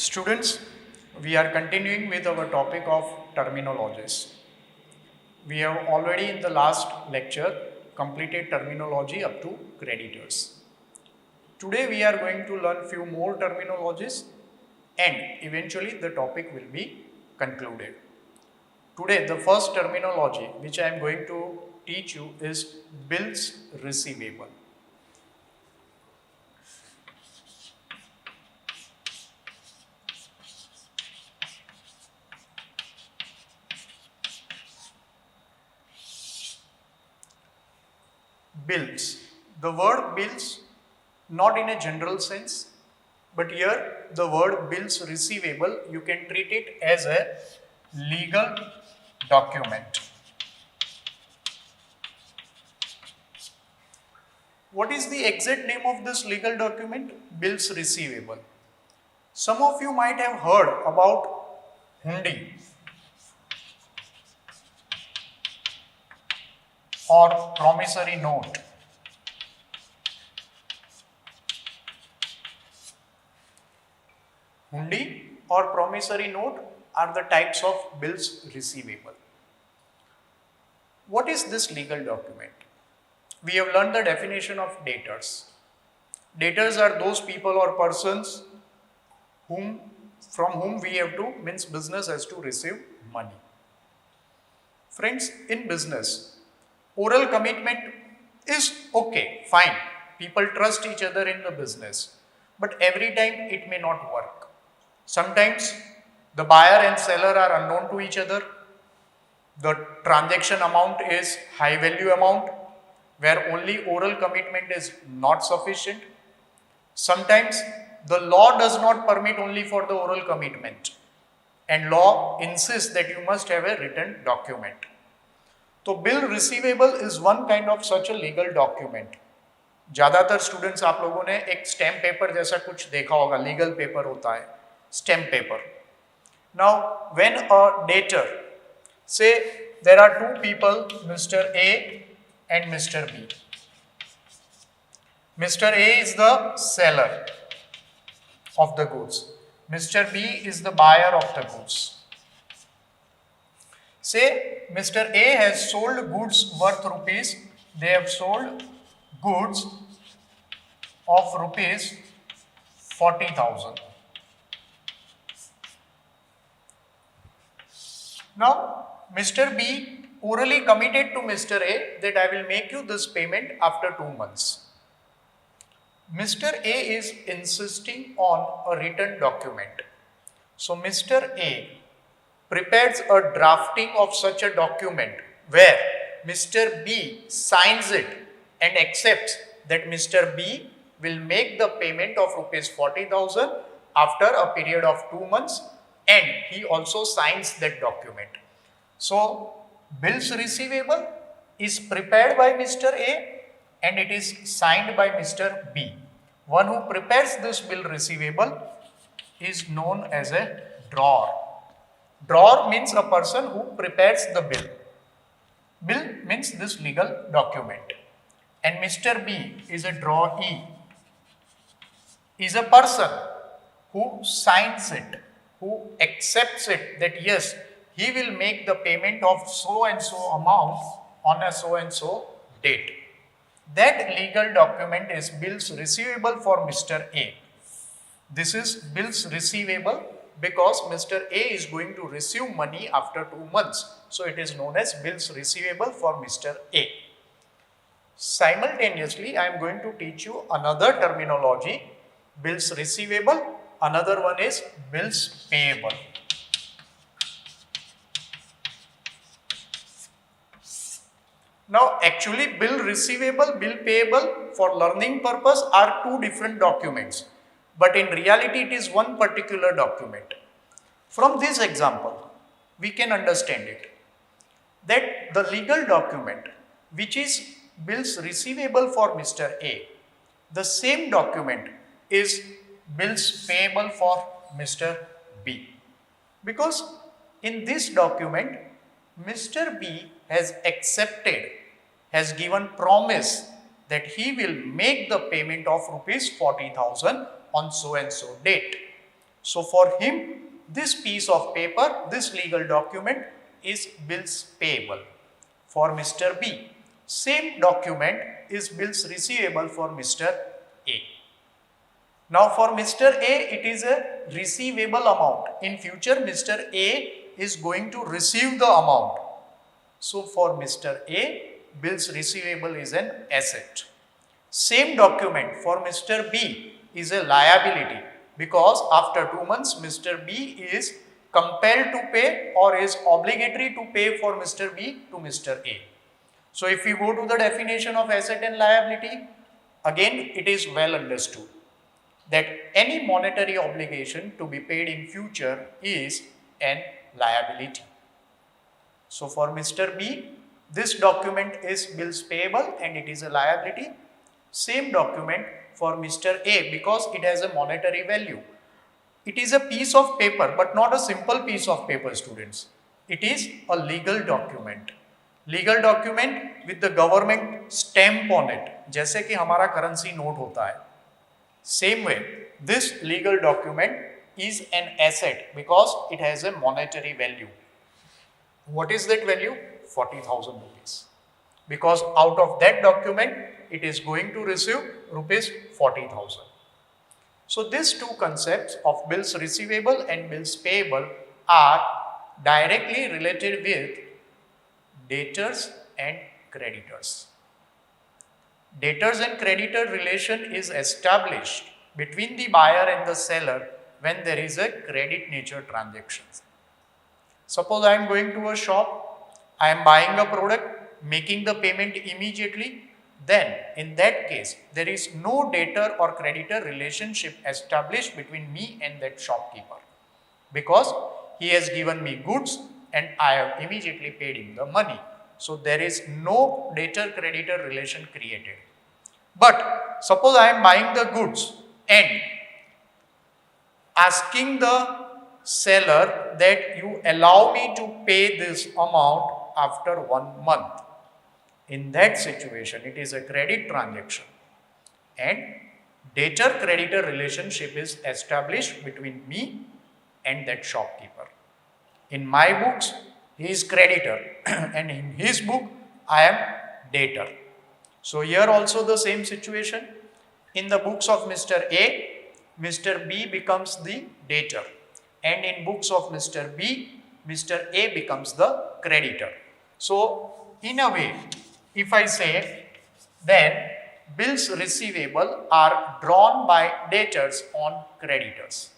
Students, we are continuing with our topic of terminologies. We have already in the last lecture completed terminology up to creditors. Today we are going to learn few more terminologies and eventually the topic will be concluded. Today the first terminology which I am going to teach you is bills receivable. Bills. The word bills, not in a general sense, but here the word bills receivable, you can treat it as a legal document. What is the exact name of this legal document? Bills receivable. Some of you might have heard about hundi or promissory note. Hundi or promissory note are the types of bills receivable. What is this legal document? We have learned the definition of debtors. Debtors are those people or persons from whom we have to, means business has to receive money. Friends, in business, oral commitment is okay, fine. People trust each other in the business, but every time it may not work. Sometimes the buyer and seller are unknown to each other. The transaction amount is high value amount where only oral commitment is not sufficient. Sometimes the law does not permit only for the oral commitment and law insists that you must have a written document. तो bill receivable is one kind of such a legal document. ज्यादातर students आप लोगों ने एक stamp paper जैसा कुछ देखा होगा, लीगल पेपर होता है stamp paper. Now when a debtor, say there are two people, mister A and mister B. Mr. A is the seller of the goods. Mr. B is the buyer of the goods. Say Mr. A has sold goods worth rupees. They have sold goods of rupees 40,000. Now Mr. B orally committed to Mr. A that I will make you this payment after 2 months. Mr. A is insisting on a written document. So Mr. A prepares a drafting of such a document where Mr. B signs it and accepts that Mr. B will make the payment of rupees 40,000 after a period of 2 months, and he also signs that document. So bills receivable is prepared by Mr. A and it is signed by Mr. B. One who prepares this bill receivable is known as a drawer. Drawer means a person who prepares the bill. Bill means this legal document. And Mr. B is a drawee, is a person who signs it, who accepts it that yes, he will make the payment of so and so amount on a so and so date. That legal document is bills receivable for Mr. A. This is bills receivable because Mr. A is going to receive money after 2 months. So it is known as bills receivable for Mr. A. Simultaneously, I am going to teach you another terminology, bills receivable. Another one is bills payable. Now actually bill receivable, bill payable for learning purpose are two different documents, but in reality it is one particular document. From this example, we can understand it that the legal document which is bills receivable for Mr. A, the same document is bills payable for Mr. B, because in this document Mr. B has accepted, has given promise that he will make the payment of rupees 40,000 on so and so date. So for him, this piece of paper, this legal document is bills payable. For Mr. B, same document is bills receivable for Mr. A. Now for Mr. A, it is a receivable amount. In future, Mr. A is going to receive the amount. So for Mr. A, bills receivable is an asset. Same document for Mr. B is a liability, because after 2 months Mr. B is compelled to pay or is obligatory to pay for Mr. B to Mr. A. So if we go to the definition of asset and liability, again it is well understood that any monetary obligation to be paid in future is an liability. So for Mr. B, this document is bills payable and it is a liability. Same document for Mr. A, because it has a monetary value. It is a piece of paper, but not a simple piece of paper, students. It is a legal document. Legal document with the government stamp on it, जैसे कि हमारा currency note होता है. Same way, this legal document is an asset because it has a monetary value. What is that value? 40,000 rupees. Because out of that document, it is going to receive rupees 40,000. So these two concepts of bills receivable and bills payable are directly related with debtors and creditors. Debtors and creditor relation is established between the buyer and the seller when there is a credit nature transaction. Suppose I am going to a shop, I am buying a product, making the payment immediately, then in that case there is no debtor or creditor relationship established between me and that shopkeeper, because he has given me goods and I have immediately paid him the money. So there is no debtor creditor relation created. But suppose I am buying the goods and asking the seller that you allow me to pay this amount after 1 month. In that situation, it is a credit transaction and debtor creditor relationship is established between me and that shopkeeper. In my books, he is creditor and in his book, I am debtor. So here also the same situation. In the books of Mr. A, Mr. B becomes the debtor, and in books of Mr. B, Mr. A becomes the creditor. So in a way, if I say, then bills receivable are drawn by debtors on creditors.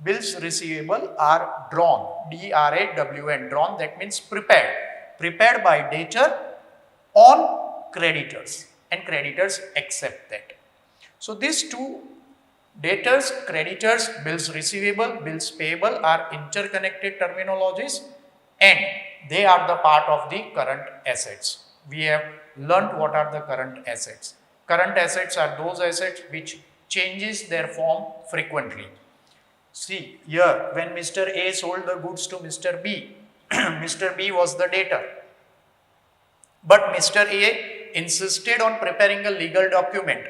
Bills receivable are drawn, D-R-A-W-N, drawn, that means prepared by debtor on creditors, and creditors accept that. So these two, debtors, creditors, bills receivable, bills payable, are interconnected terminologies and they are the part of the current assets. We have learnt what are the current assets. Current assets are those assets which changes their form frequently. See here, when Mr. A sold the goods to Mr. B, Mr. B was the debtor. But Mr. A insisted on preparing a legal document.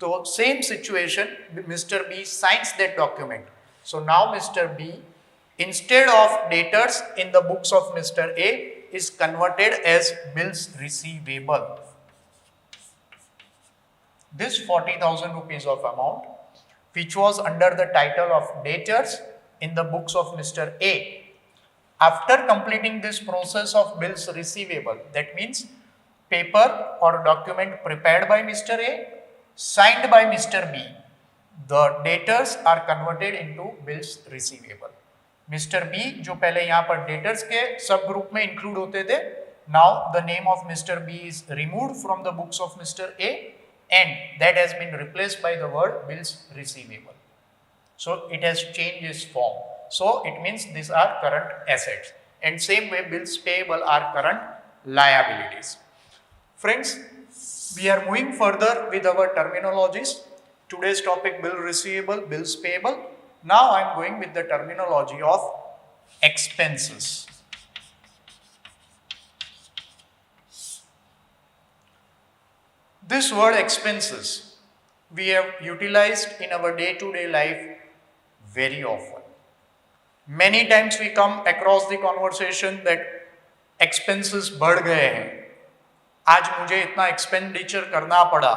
So same situation, Mr. B signs that document. So now Mr. B, instead of debtors in the books of Mr. A, is converted as bills receivable. This 40,000 rupees of amount, which was under the title of debtors in the books of Mr. A, after completing this process of bills receivable, that means paper or document prepared by Mr. A, signed by Mr. B, the debtors are converted into bills receivable. Mr. B, जो पहले यहाँ पर debtors के सब group में include होते थे, now the name of Mr. B is removed from the books of Mr. A and that has been replaced by the word bills receivable. So it has changed its form. So it means these are current assets, and same way bills payable are current liabilities. Friends, we are moving further with our terminologies. Today's topic, bill receivable, bills payable. Now I am going with the terminology of expenses. This word expenses we have utilized in our day-to-day life very often. Many times we come across the conversation that expenses बढ़ गए हैं, आज मुझे इतना expenditure करना पड़ा,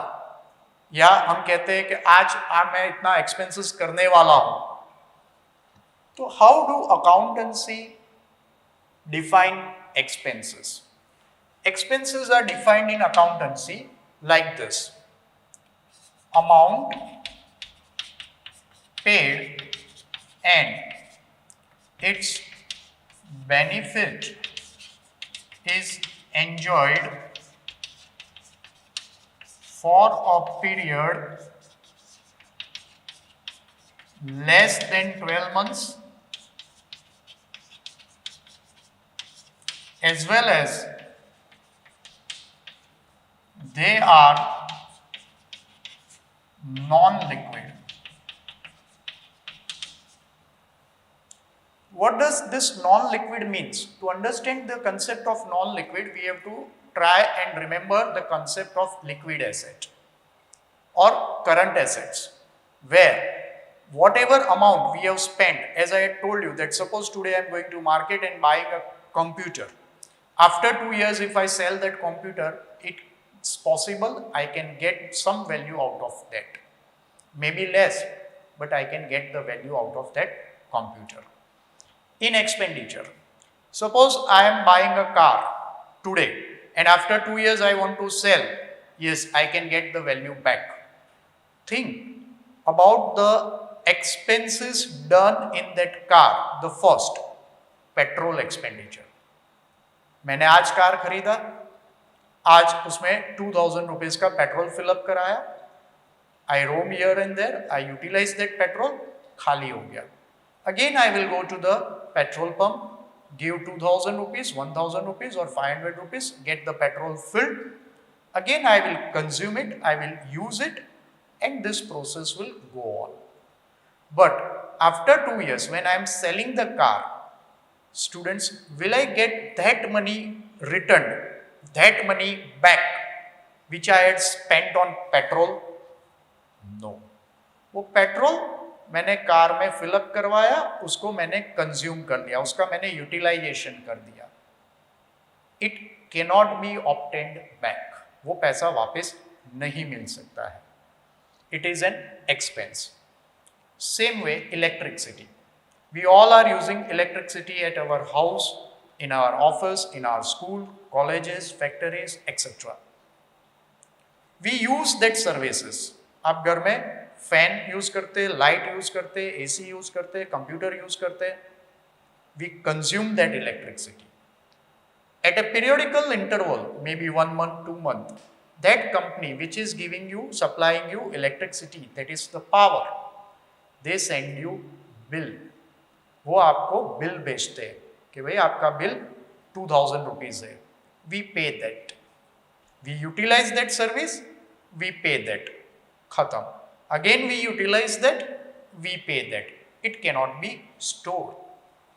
या हम कहते हैं कि आज मैं इतना एक्सपेंसेस करने वाला हूं. तो how do accountancy define expenses? Expenses are defined in accountancy like this: amount paid and its benefit is enjoyed for a period less than 12 months, as well as they are non-liquid. What does this non-liquid means? To understand the concept of non-liquid, we have to try and remember the concept of liquid asset or current assets, where whatever amount we have spent, as I had told you that suppose today I am going to market and buying a computer. After 2 years, if I sell that computer, it's possible I can get some value out of that. Maybe less, but I can get the value out of that computer. In expenditure, suppose I am buying a car today and after 2 years I want to sell. Yes, I can get the value back. Think about the expenses done in that car. The first, petrol expenditure. मैंने आज car खरीदा, आज उसमें 2000 rupees का petrol fill up कराया. I roam here and there, I utilise that petrol, खाली हो गया. Again I will go to the petrol pump, give 2000 rupees, 1000 rupees or 500 rupees, get the petrol filled. Again I will consume it, I will use it, and this process will go on. But after 2 years, when I am selling the car, students, will I get that money returned, that money back which I had spent on petrol? No. वो petrol मैंने car में fill up करवाया, उसको मैंने consume कर लिया, उसका मैंने यूटिलाइजेशन कर दिया. It cannot B obtained back. वो पैसा वापस नहीं मिल सकता है. It is an expense. Same way electricity. We all are using electricity at our house, in our office, in our school, colleges, factories, etc. We use that services. आप घर में fan use करते, लाइट यूज करते, AC use करते, computer use करते. We consume that electricity. At a periodical interval, maybe 1 month, 2 months, that company which is giving you, supplying you electricity, that is the power, they send you bill. वो आपको bill भेजते हैं कि भाई आपका bill 2000 rupees है. We pay that, we utilise that service, we pay that, खत्म. Again we utilise that, we pay that. It cannot be store,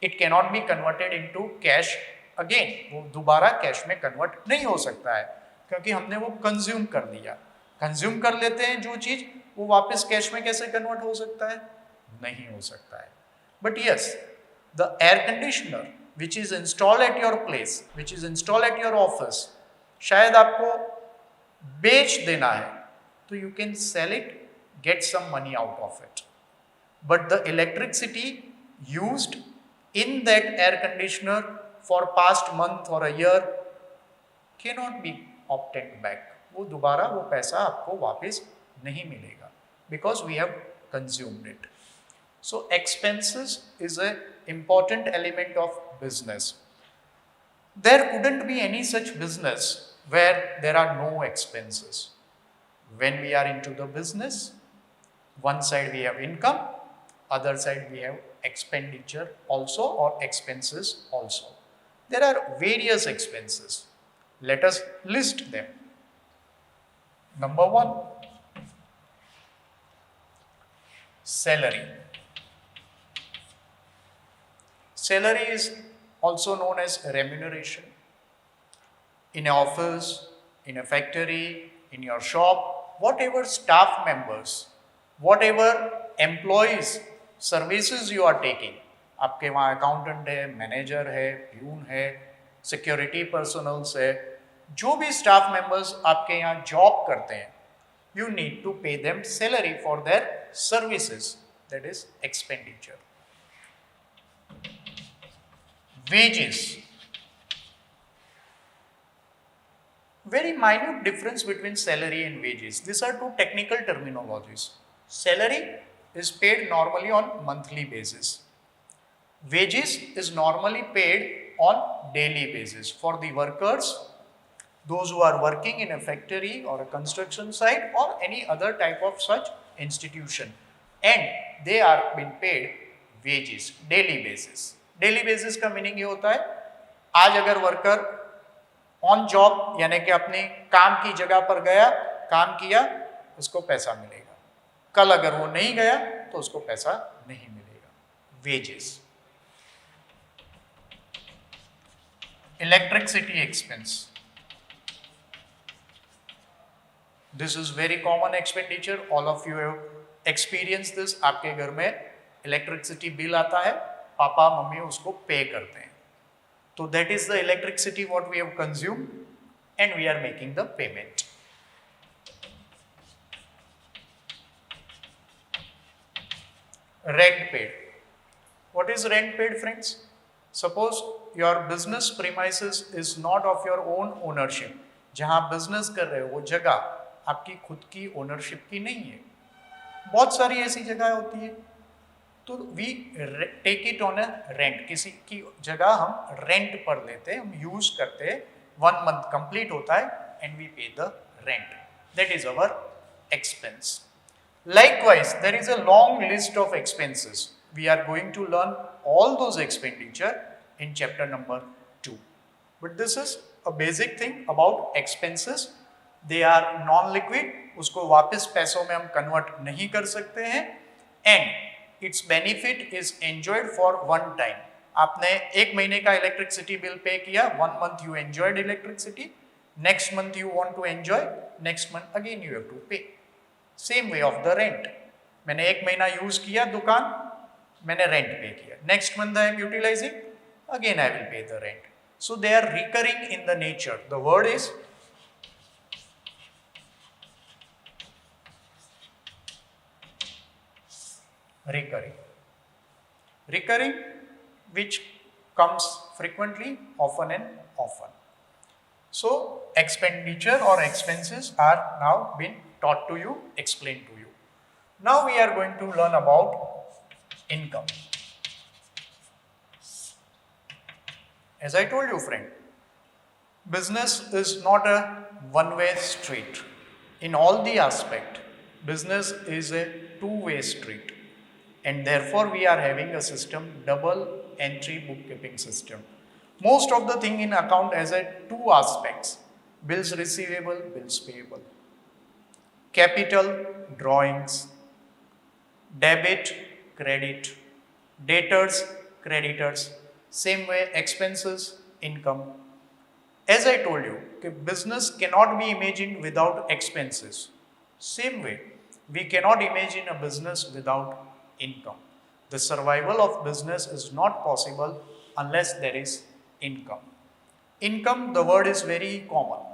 it cannot be converted into cash again. वो दोबारा cash में convert नहीं हो सकता है क्योंकि हमने वो कंज्यूम कर लिया. कंज्यूम कर लेते हैं जो चीज, वो वापस कैश में कैसे कन्वर्ट हो सकता है? नहीं हो सकता है. But yes, the air conditioner which is installed at your place, which is installed at your office, शायद आपको बेच देना है, तो you can sell it, get some money out of it. But the electricity used in that air conditioner for past month or a year cannot be obtained back. वो दोबारा वो पैसा आपको वापस नहीं मिलेगा because we have consumed it. So expenses is an important element of business. There couldn't be any such business where there are no expenses. When we are into the business, one side we have income, other side we have expenditure also or expenses also. There are various expenses. Let us list them. Number 1, salary. Salary is also known as remuneration. In an office, in a factory, in your shop, whatever staff members, whatever employees, services you are taking, आपके वहाँ accountant है, manager है, peon है, security personnels है, जो भी staff members आपके यहाँ जॉब करते हैं, you need to pay them salary for their services, that is expenditure. Wages, very minute difference between salary and wages. These are two technical terminologies. Salary is paid normally on monthly basis. Wages is normally paid on daily basis for the workers, those who are working in a factory or a construction site or any other type of such institution, and they are being paid wages daily basis. Daily basis का meaning ये होता है, आज अगर worker on job यानी कि अपने काम की जगह पर गया, काम किया, उसको पैसा मिलेगा. कल अगर वो नहीं गया तो उसको पैसा नहीं मिलेगा. Wages. Electricity expense, this is very common expenditure, all of you have experienced this. आपके घर में इलेक्ट्रिसिटी बिल आता है, पापा मम्मी उसको पे करते हैं, तो that is the electricity what we have consumed and we are making the payment. Rent paid. What is rent paid, friends? Suppose your business premises is not of your own ownership. जहाँ business कर रहे हो वो जगह आपकी खुद की ownership की नहीं है. बहुत सारी ऐसी जगह होती है, तो we take it on a rent. किसी की जगह हम रेंट पर लेते हैं, हम यूज करते हैं, 1 month कंप्लीट होता है एंड वी पे the rent. That is our expense. Likewise, there is a long list of expenses. We are going to learn all those expenditure in chapter number 2. But this is a basic thing about expenses. They are non-liquid. उसको वापस पैसों में हम convert नहीं कर सकते हैं. And its benefit is enjoyed for one time. आपने 1 महीने का इलेक्ट्रिसिटी बिल पे किया, 1 month you enjoyed electricity. Next month you want to enjoy. Next month again you have to pay. Same way of the rent. मैंने 1 महीना use किया दुकान, मैंने rent pay किया. Next month I am utilizing, again I will pay the rent. So they are recurring in the nature. The word is recurring. Recurring, which comes frequently, often and often. So expenditure or expenses are now been taught to you, explained to you. Now we are going to learn about income. As I told you, friend, business is not a one-way street. In all the aspect, business is a two-way street, and therefore we are having a system, double entry bookkeeping system. Most of the thing in account has a 2 aspects: bills receivable, bills payable. Capital, drawings, debit, credit, debtors, creditors. Same way expenses, income. As I told you, business cannot be imagined without expenses. Same way, we cannot imagine a business without income. The survival of business is not possible unless there is income. Income, the word is very common.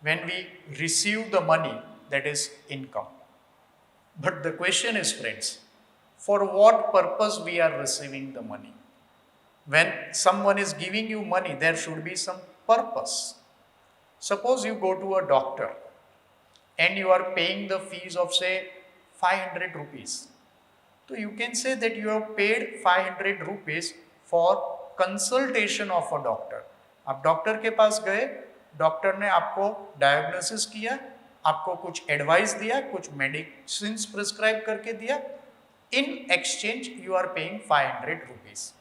When we receive the money, that is income. But the question is, friends, for what purpose we are receiving the money? When someone is giving you money, there should be some purpose. Suppose you go to a doctor and you are paying the fees of say 500 rupees. So you can say that you have paid 500 rupees for consultation of a doctor. आप doctor के पास गए, doctor ने आपको diagnosis किया, आपको कुछ advice दिया, कुछ मेडिसिन प्रिस्क्राइब करके दिया. In exchange you are paying 500 rupees.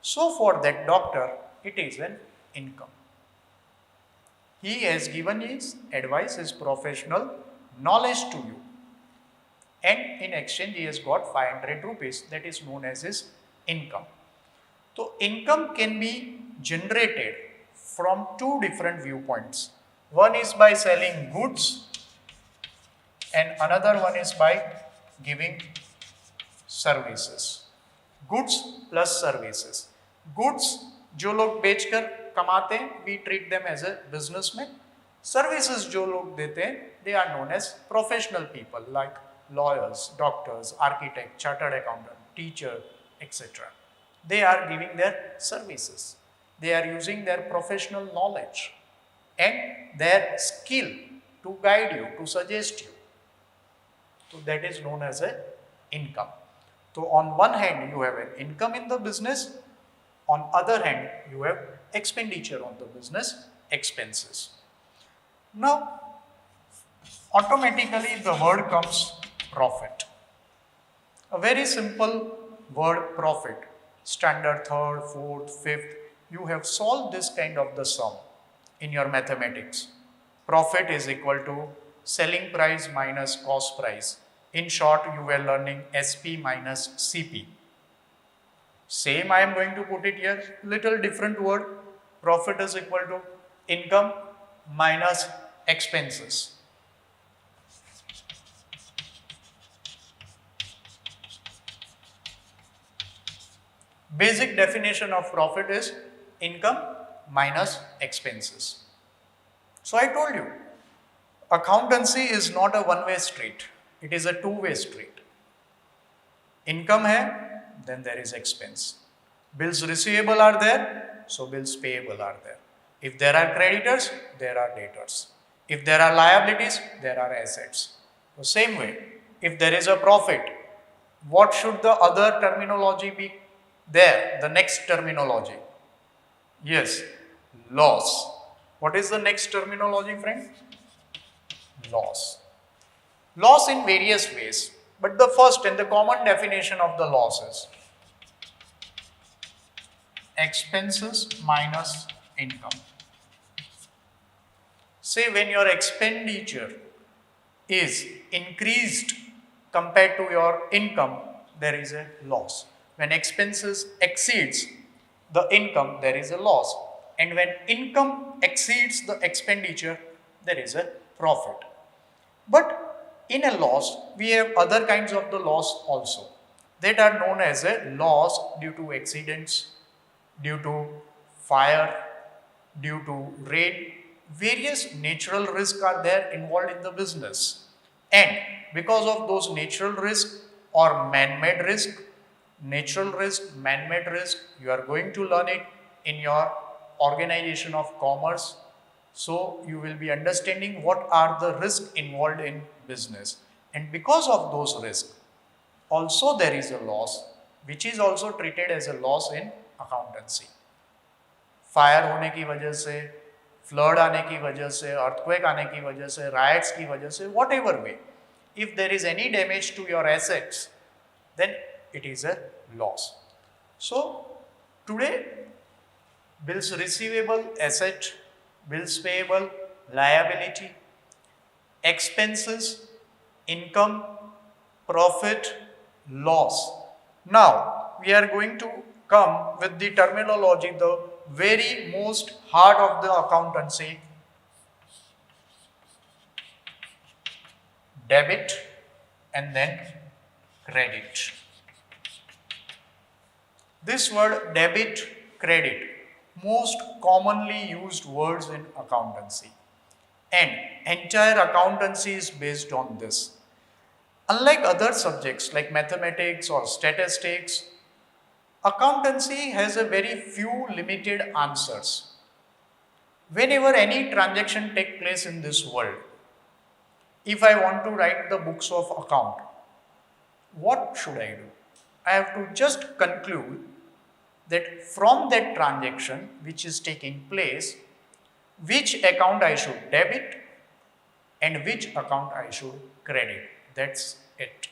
So for that doctor, it is an income. He has given his advice, his professional knowledge to you, and in exchange he has got 500 rupees. That is known as his income. So income can be generated from 2 different viewpoints. One is by selling goods and another one is by giving services. Goods plus services. Goods जो लोग बेचकर कमाते हैं, we treat them as a businessman. Services जो लोग देते हैं, they are known as professional people like lawyers, doctors, architect, chartered accountant, teacher, etc. They are giving their services. They are using their professional knowledge and their skill to guide you, to suggest you. So that is known as a income. So on one hand you have an income in the business, on other hand you have expenditure on the business, expenses. Now automatically the word comes profit. A very simple word, profit. Standard third, fourth, fifth, you have solved this kind of the sum in your mathematics. Profit is equal to selling price minus cost price. In short, you were learning SP minus CP. Same I am going to put it here, little different word. Profit is equal to income minus expenses. Basic definition of profit is income minus expenses. So I told you, accountancy is not a one-way street. It is a two-way street. Income hai, then there is expense. Bills receivable are there, so bills payable are there. If there are creditors, there are debtors. If there are liabilities, there are assets. The same way, if there is a profit, what should the other terminology be there? The next terminology. Yes, loss. What is the next terminology, friend? Loss. Loss in various ways. But the first and the common definition of the loss is expenses minus income. Say when your expenditure is increased compared to your income, there is a loss. When expenses exceeds the income, there is a loss. And when income exceeds the expenditure, there is a profit. But in a loss, we have other kinds of the loss also that are known as a loss due to accidents, due to fire, due to rain. Various natural risks are there involved in the business. And because of those natural risks or man-made risk, natural risk, man-made risk, you are going to learn it in your organization of commerce. So you will be understanding what are the risks involved in business. And because of those risks, also there is a loss, which is also treated as a loss in accountancy. Fire होने की वजह से, flood आने की वजह से, earthquake आने की वजह से, राइट्स की वजह से, what ever way, if there is any damage to your assets, then it is a loss. So today, bills receivable, asset, bills payable, liability, expenses, income, profit, loss. Now we are going to come with the terminology, the very most heart of the accountancy, debit and then credit. This word debit, credit, most commonly used words in accountancy, and entire accountancy is based on this. Unlike other subjects like mathematics or statistics, accountancy has a very few limited answers. Whenever any transaction takes place in this world, if I want to write the books of account, what should I do? I have to just conclude that from that transaction which is taking place, which account I should debit and which account I should credit. That's it.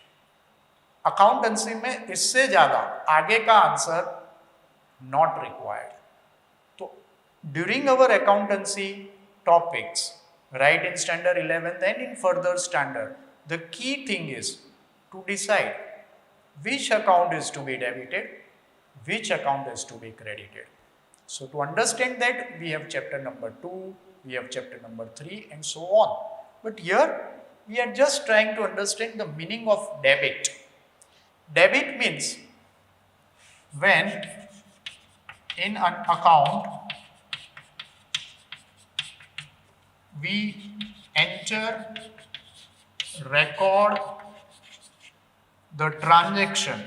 Accountancy में इससे ज़्यादा आगे का answer not required. तो during our accountancy topics, right in standard 11th and in further standard, the key thing is to decide which account is to be debited, which account is to be credited. So to understand that, we have chapter number 2, we have chapter number 3 and so on. But here we are just trying to understand the meaning of debit. Debit means when in an account we enter, record the transaction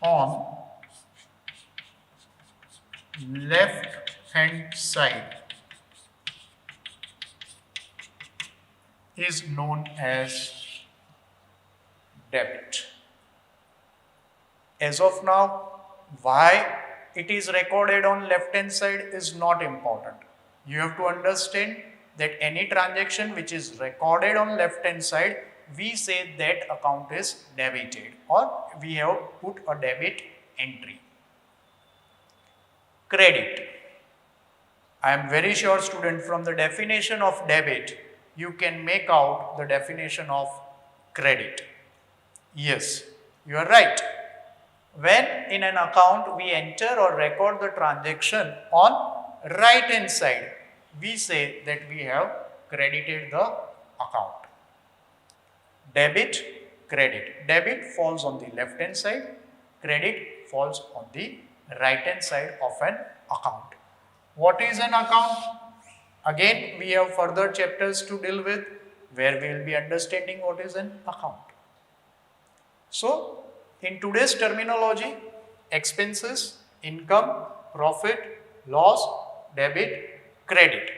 on left hand side is known as debit. As of now, why it is recorded on left hand side is not important. You have to understand that any transaction which is recorded on left hand side, we say that account is debited, or we have put a debit entry. Credit. I am very sure, student, from the definition of debit, you can make out the definition of credit. Yes, you are right. When in an account we enter or record the transaction on right hand side, we say that we have credited the account. Debit, credit. Debit falls on the left hand side, credit falls on the right hand side of an account. What is an account? Again, we have further chapters to deal with where we will be understanding what is an account. So, in today's terminology, expenses, income, profit, loss, debit, credit.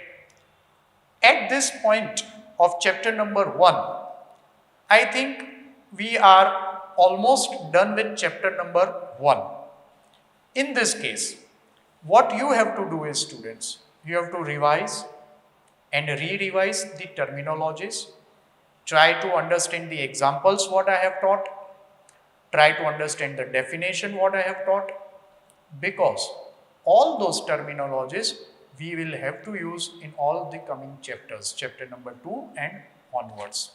At this point of chapter number 1, I think we are almost done with chapter number 1. In this case, what you have to do is, students, you have to revise and re-revise the terminologies, try to understand the examples what I have taught, try to understand the definition what I have taught, because all those terminologies we will have to use in all the coming chapters, chapter number 2 and onwards.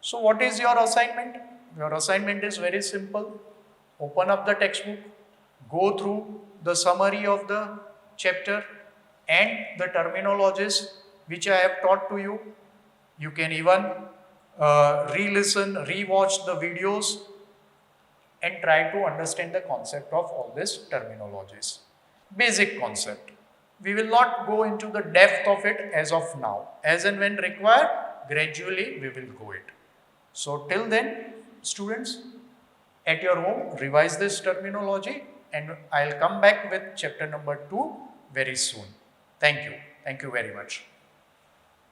So what is your assignment? Your assignment is very simple. Open up the textbook, go through the summary of the chapter and the terminologies which I have taught to you. You can even re-listen, re-watch the videos and try to understand the concept of all these terminologies. Basic concept. We will not go into the depth of it as of now. As and when required, gradually we will go it. So till then, students, at your home, revise this terminology and I'll come back with chapter number 2 very soon. Thank you. Thank you very much.